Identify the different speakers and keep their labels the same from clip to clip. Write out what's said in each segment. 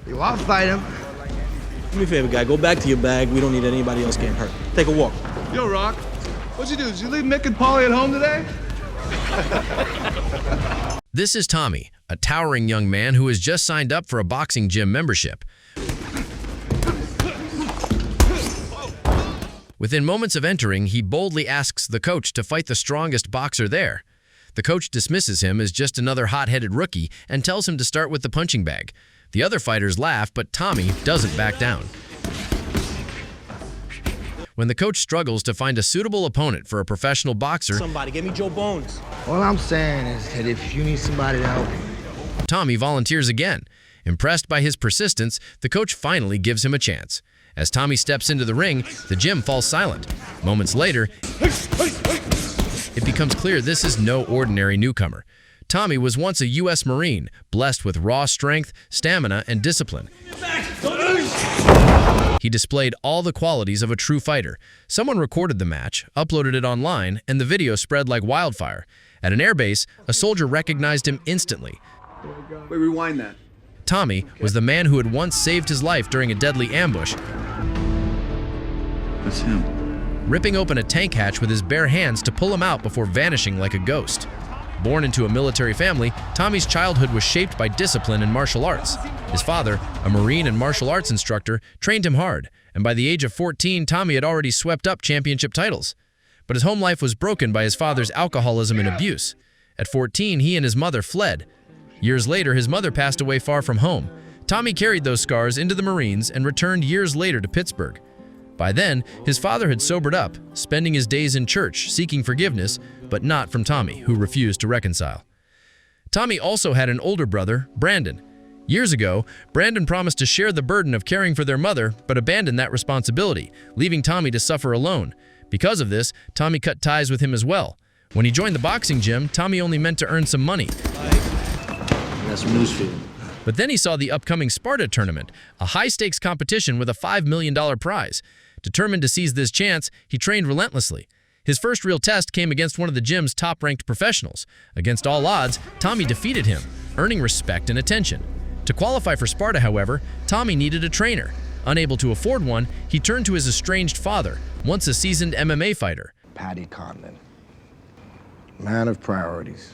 Speaker 1: Yo, I'll fight him.
Speaker 2: Do me a favor, guy. Go back to your bag. We don't need anybody else getting hurt. Take a walk.
Speaker 1: Yo, Rock, what'd you do? Did you leave Mick and Polly at home today?
Speaker 3: This is Tommy, a towering young man who has just signed up for a boxing gym membership. Within moments of entering, he boldly asks the coach to fight the strongest boxer there. The coach dismisses him as just another hot-headed rookie and tells him to start with the punching bag. The other fighters laugh, but Tommy doesn't back down. When the coach struggles to find a suitable opponent for a professional boxer,
Speaker 2: Somebody, get me Joe Bones.
Speaker 1: All I'm saying is that if you need somebody to help you,
Speaker 3: Tommy volunteers again. Impressed by his persistence, the coach finally gives him a chance. As Tommy steps into the ring, the gym falls silent. Moments later, it becomes clear this is no ordinary newcomer. Tommy was once a U.S. Marine, blessed with raw strength, stamina, and discipline. He displayed all the qualities of a true fighter. Someone recorded the match, uploaded it online, and the video spread like wildfire. At an airbase, a soldier recognized him instantly.
Speaker 4: Wait, rewind that.
Speaker 3: Tommy was the man who had once saved his life during a deadly ambush,
Speaker 4: That's him.
Speaker 3: ripping open a tank hatch with his bare hands to pull him out before vanishing like a ghost. Born into a military family, Tommy's childhood was shaped by discipline and martial arts. His father, a Marine and martial arts instructor, trained him hard, and by the age of 14, Tommy had already swept up championship titles. But his home life was broken by his father's alcoholism and abuse. At 14, he and his mother fled. Years later, his mother passed away far from home. Tommy carried those scars into the Marines and returned years later to Pittsburgh. By then, his father had sobered up, spending his days in church, seeking forgiveness, but not from Tommy, who refused to reconcile. Tommy also had an older brother, Brandon. Years ago, Brandon promised to share the burden of caring for their mother, but abandoned that responsibility, leaving Tommy to suffer alone. Because of this, Tommy cut ties with him as well. When he joined the boxing gym, Tommy only meant to earn some money.
Speaker 2: That's some news for you.
Speaker 3: But then he saw the upcoming Sparta tournament, a high-stakes competition with a $5 million prize. Determined to seize this chance, he trained relentlessly. His first real test came against one of the gym's top-ranked professionals. Against all odds, Tommy defeated him, earning respect and attention. To qualify for Sparta, however, Tommy needed a trainer. Unable to afford one, he turned to his estranged father, once a seasoned MMA fighter.
Speaker 1: Patty Condon, man of priorities.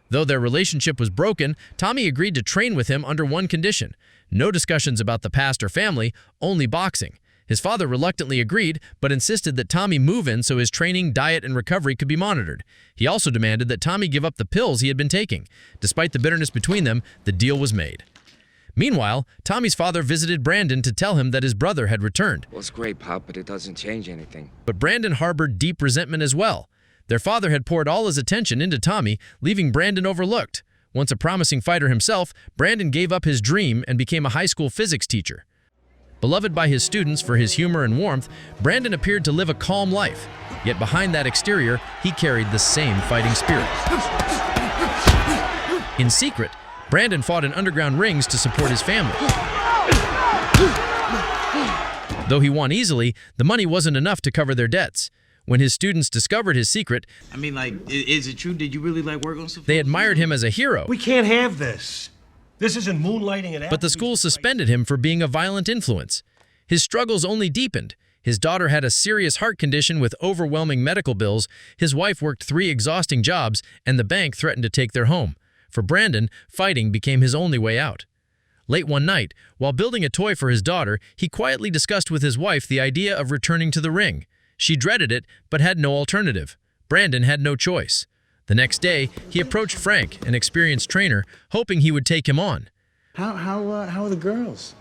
Speaker 3: Though their relationship was broken, Tommy agreed to train with him under one condition: no discussions about the past or family, only boxing. His father reluctantly agreed, but insisted that Tommy move in so his training, diet, and recovery could be monitored. He also demanded that Tommy give up the pills he had been taking. Despite the bitterness between them, the deal was made. Meanwhile, Tommy's father visited Brandon to tell him that his brother had returned.
Speaker 5: Well, it's great, Pop, but it doesn't change anything.
Speaker 3: But Brandon harbored deep resentment as well. Their father had poured all his attention into Tommy, leaving Brandon overlooked. Once a promising fighter himself, Brandon gave up his dream and became a high school physics teacher. Beloved by his students for his humor and warmth, Brandon appeared to live a calm life. Yet behind that exterior, he carried the same fighting spirit. In secret, Brandon fought in underground rings to support his family. Though he won easily, the money wasn't enough to cover their debts. When his students discovered his secret,
Speaker 2: I mean, like, is it true? Did you really like work on some?
Speaker 3: they admired him as a hero.
Speaker 6: We can't have this. This isn't moonlighting and
Speaker 3: But the school suspended him for being a violent influence. His struggles only deepened. His daughter had a serious heart condition with overwhelming medical bills, his wife worked 3 exhausting jobs, and the bank threatened to take their home. For Brandon, fighting became his only way out. Late one night, while building a toy for his daughter, he quietly discussed with his wife the idea of returning to the ring. She dreaded it, but had no alternative. Brandon had no choice. The next day, he approached Frank, an experienced trainer, hoping he would take him on.
Speaker 1: How are the girls?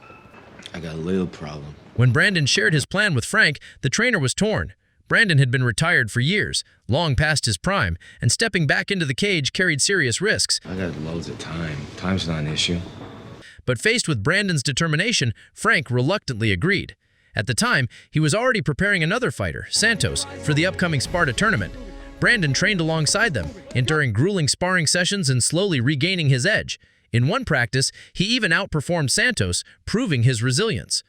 Speaker 2: I got a little problem.
Speaker 3: When Brandon shared his plan with Frank, the trainer was torn. Brandon had been retired for years, long past his prime, and stepping back into the cage carried serious risks.
Speaker 5: I got loads of time. Time's not an issue.
Speaker 3: But faced with Brandon's determination, Frank reluctantly agreed. At the time, he was already preparing another fighter, Santos, for the upcoming Sparta tournament. Brandon trained alongside them, enduring grueling sparring sessions and slowly regaining his edge. In one practice, he even outperformed Santos, proving his resilience.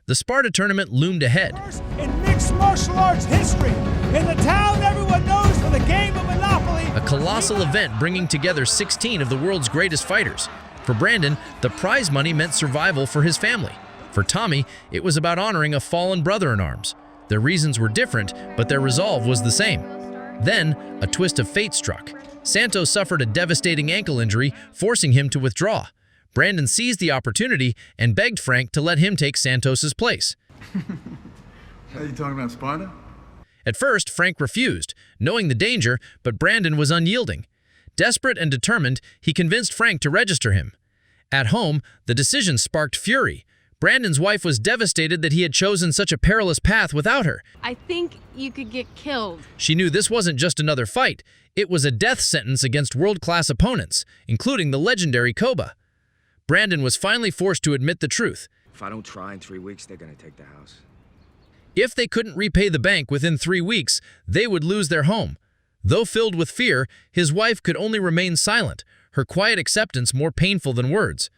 Speaker 3: The Sparta tournament loomed ahead.
Speaker 7: In mixed martial arts history, in the town everyone knows for the game of Monopoly.
Speaker 3: A colossal event bringing together 16 of the world's greatest fighters. For Brandon, the prize money meant survival for his family. For Tommy, it was about honoring a fallen brother in arms. Their reasons were different, but their resolve was the same. Then, a twist of fate struck. Santos suffered a devastating ankle injury, forcing him to withdraw. Brandon seized the opportunity and begged Frank to let him take Santos's place.
Speaker 4: Are you talking about Sparta?
Speaker 3: At first, Frank refused, knowing the danger, but Brandon was unyielding. Desperate and determined, he convinced Frank to register him. At home, the decision sparked fury. Brandon's wife was devastated that he had chosen such a perilous path without her.
Speaker 8: I think you could get killed.
Speaker 3: She knew this wasn't just another fight. It was a death sentence against world-class opponents, including the legendary Koba. Brandon was finally forced to admit the truth.
Speaker 5: If I don't try in 3 weeks, they're gonna take the house.
Speaker 3: If they couldn't repay the bank within 3 weeks, they would lose their home. Though filled with fear, his wife could only remain silent, her quiet acceptance more painful than words.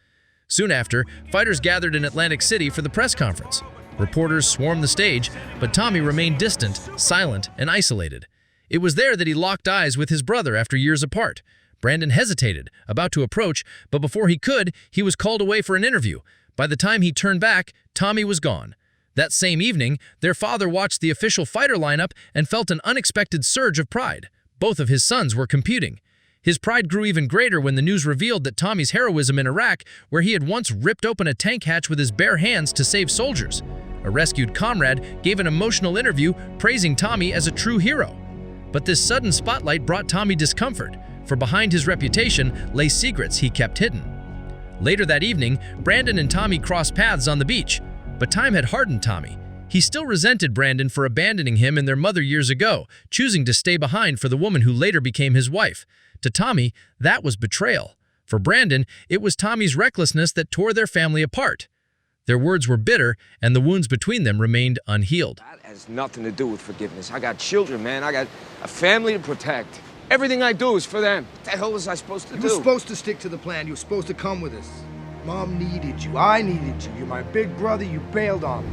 Speaker 3: Soon after, fighters gathered in Atlantic City for the press conference. Reporters swarmed the stage, but Tommy remained distant, silent, and isolated. It was there that he locked eyes with his brother after years apart. Brandon hesitated, about to approach, but before he could, he was called away for an interview. By the time he turned back, Tommy was gone. That same evening, their father watched the official fighter lineup and felt an unexpected surge of pride. Both of his sons were competing. His pride grew even greater when the news revealed that Tommy's heroism in Iraq, where he had once ripped open a tank hatch with his bare hands to save soldiers. A rescued comrade gave an emotional interview praising Tommy as a true hero. But this sudden spotlight brought Tommy discomfort, for behind his reputation lay secrets he kept hidden. Later that evening, Brandon and Tommy crossed paths on the beach. But time had hardened Tommy. He still resented Brandon for abandoning him and their mother years ago, choosing to stay behind for the woman who later became his wife. To Tommy, that was betrayal. For Brandon, it was Tommy's recklessness that tore their family apart. Their words were bitter, and the wounds between them remained unhealed.
Speaker 5: That has nothing to do with forgiveness. I got children, man. I got a family to protect. Everything I do is for them. What the hell was I supposed to do?
Speaker 1: You were supposed to stick to the plan. You were supposed to come with us. Mom needed you. I needed you. You're my big brother. You bailed on me.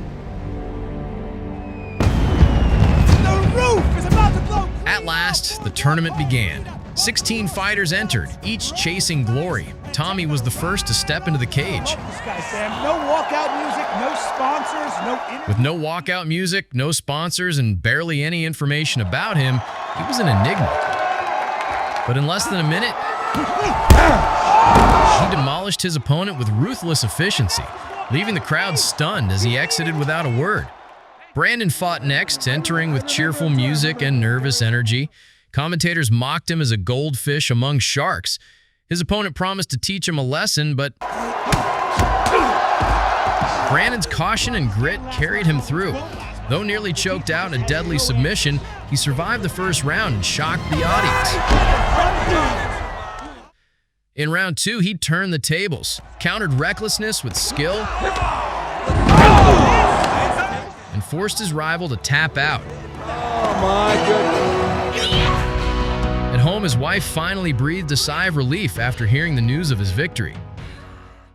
Speaker 7: The roof is about to blow.
Speaker 3: At last, the tournament began. 16 fighters entered, each chasing glory. Tommy was the first to step into the cage.
Speaker 7: This guy, Sam. No walkout music, no sponsors, no interview.
Speaker 3: With no walkout music, no sponsors, and barely any information about him, he was an enigma. But in less than a minute, he demolished his opponent with ruthless efficiency, leaving the crowd stunned as he exited without a word. Brandon fought next, entering with cheerful music and nervous energy. Commentators mocked him as a goldfish among sharks. His opponent promised to teach him a lesson, but Brandon's caution and grit carried him through. Though nearly choked out in a deadly submission, he survived the first round and shocked the audience. In round 2, he turned the tables, countered recklessness with skill, and forced his rival to tap out.
Speaker 4: Oh my goodness.
Speaker 3: At home, his wife finally breathed a sigh of relief after hearing the news of his victory.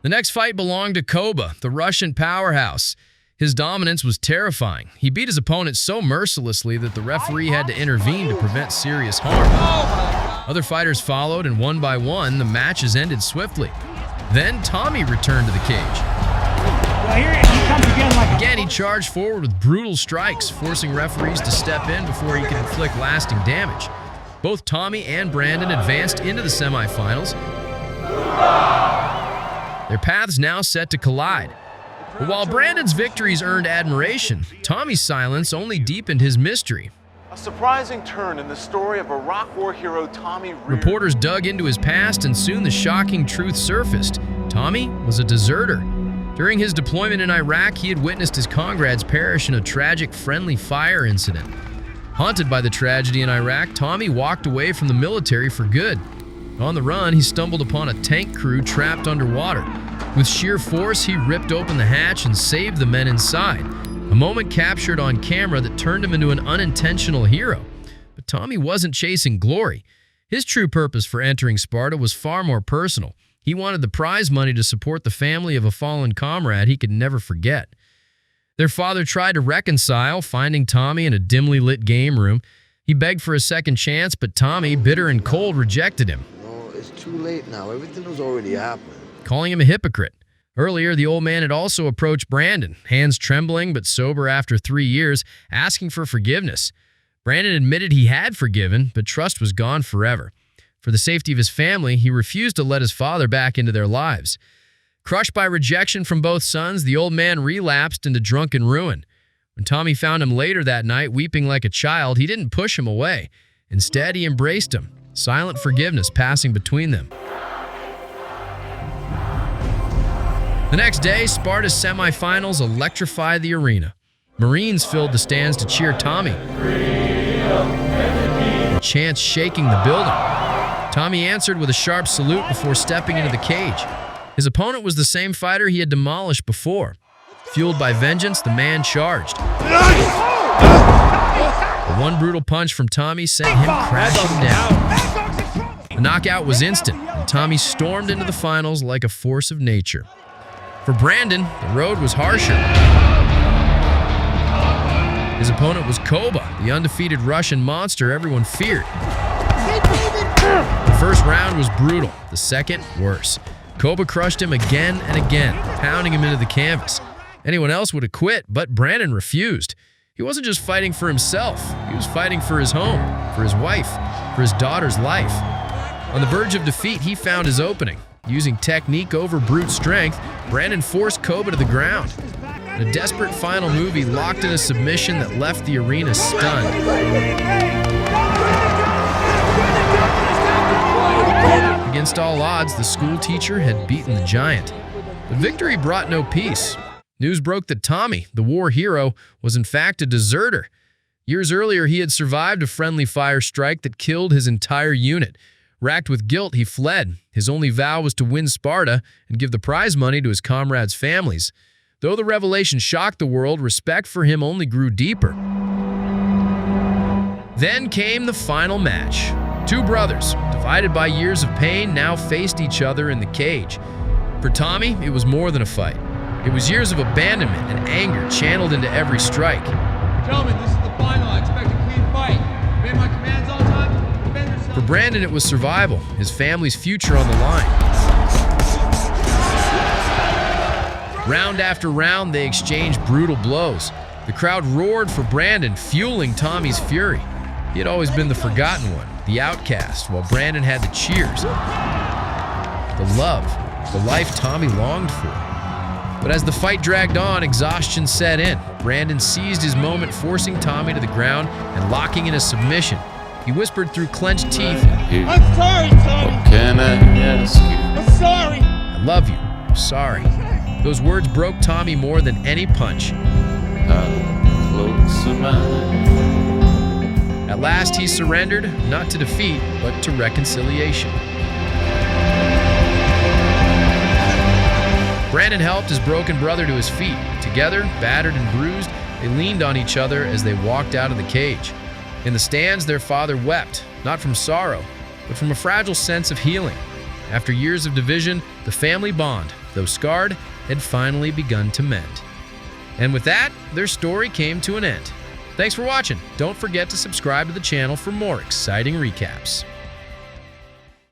Speaker 3: The next fight belonged to Koba, the Russian powerhouse. His dominance was terrifying. He beat his opponent so mercilessly that the referee had to intervene to prevent serious harm. Other fighters followed, and one by one, the matches ended swiftly. Then Tommy returned to the cage.
Speaker 7: Well, here he comes again like
Speaker 3: Again, he charged forward with brutal strikes, forcing referees to step in before he could inflict lasting damage. Both Tommy and Brandon advanced into the semifinals. Their paths now set to collide. But while Brandon's victories earned admiration, Tommy's silence only deepened his mystery.
Speaker 9: A surprising turn in the story of Iraq War hero Tommy Rear.
Speaker 3: Reporters dug into his past, and soon the shocking truth surfaced. Tommy was a deserter. During his deployment in Iraq, he had witnessed his comrades perish in a tragic friendly fire incident. Haunted by the tragedy in Iraq, Tommy walked away from the military for good. On the run, he stumbled upon a tank crew trapped underwater. With sheer force, he ripped open the hatch and saved the men inside. A moment captured on camera that turned him into an unintentional hero. But Tommy wasn't chasing glory. His true purpose for entering Sparta was far more personal. He wanted the prize money to support the family of a fallen comrade he could never forget. Their father tried to reconcile, finding Tommy in a dimly lit game room. He begged for a second chance, but Tommy, bitter and cold, rejected him.
Speaker 1: No, it's too late now. Everything was already happened.
Speaker 3: calling him a hypocrite. Earlier, the old man had also approached Brandon, hands trembling but sober after 3 years, asking for forgiveness. Brandon admitted he had forgiven, but trust was gone forever. For the safety of his family, he refused to let his father back into their lives. Crushed by rejection from both sons, the old man relapsed into drunken ruin. When Tommy found him later that night, weeping like a child, he didn't push him away. Instead, he embraced him, silent forgiveness passing between them. The next day, Sparta's semifinals electrified the arena. Marines filled the stands to cheer Tommy, chants shaking the building. Tommy answered with a sharp salute before stepping into the cage. His opponent was the same fighter he had demolished before. Fueled by vengeance, the man charged. One brutal punch from Tommy sent him crashing down. The knockout was instant, and Tommy stormed into the finals like a force of nature. For Brandon, the road was harsher. His opponent was Koba, the undefeated Russian monster everyone feared. The first round was brutal, the second worse. Koba crushed him again and again, pounding him into the canvas. Anyone else would have quit, but Brandon refused. He wasn't just fighting for himself, he was fighting for his home, for his wife, for his daughter's life. On the verge of defeat, he found his opening. Using technique over brute strength, Brandon forced Koba to the ground. In a desperate final move, he locked in a submission that left the arena stunned. Against all odds, the school teacher had beaten the giant. The victory brought no peace. News broke that Tommy, the war hero, was in fact a deserter. Years earlier, he had survived a friendly fire strike that killed his entire unit. Racked with guilt, he fled. His only vow was to win Sparta and give the prize money to his comrades' families. Though the revelation shocked the world, respect for him only grew deeper. Then came the final match. Two brothers, divided by years of pain, now faced each other in the cage. For Tommy, it was more than a fight. It was years of abandonment and anger channeled into every strike.
Speaker 10: Gentlemen, this is the final. I expect a clean fight. Obey my commands all the time. Defend yourself.
Speaker 3: For Brandon, it was survival, his family's future on the line. Round after round, they exchanged brutal blows. The crowd roared for Brandon, fueling Tommy's fury. He had always been the forgotten one, the outcast, while Brandon had the cheers, the love, the life Tommy longed for. But as the fight dragged on, exhaustion set in. Brandon seized his moment, forcing Tommy to the ground and locking in a submission. He whispered through clenched teeth,
Speaker 10: I'm sorry, Tommy.
Speaker 11: What can I ask you?
Speaker 10: I'm sorry.
Speaker 3: I love you, I'm sorry. Those words broke Tommy more than any punch.
Speaker 11: How close am I?
Speaker 3: At last, he surrendered, not to defeat, but to reconciliation. Brandon helped his broken brother to his feet. Together, battered and bruised, they leaned on each other as they walked out of the cage. In the stands, their father wept, not from sorrow, but from a fragile sense of healing. After years of division, the family bond, though scarred, had finally begun to mend. And with that, their story came to an end. Thanks for watching. Don't forget to subscribe to the channel for more exciting recaps.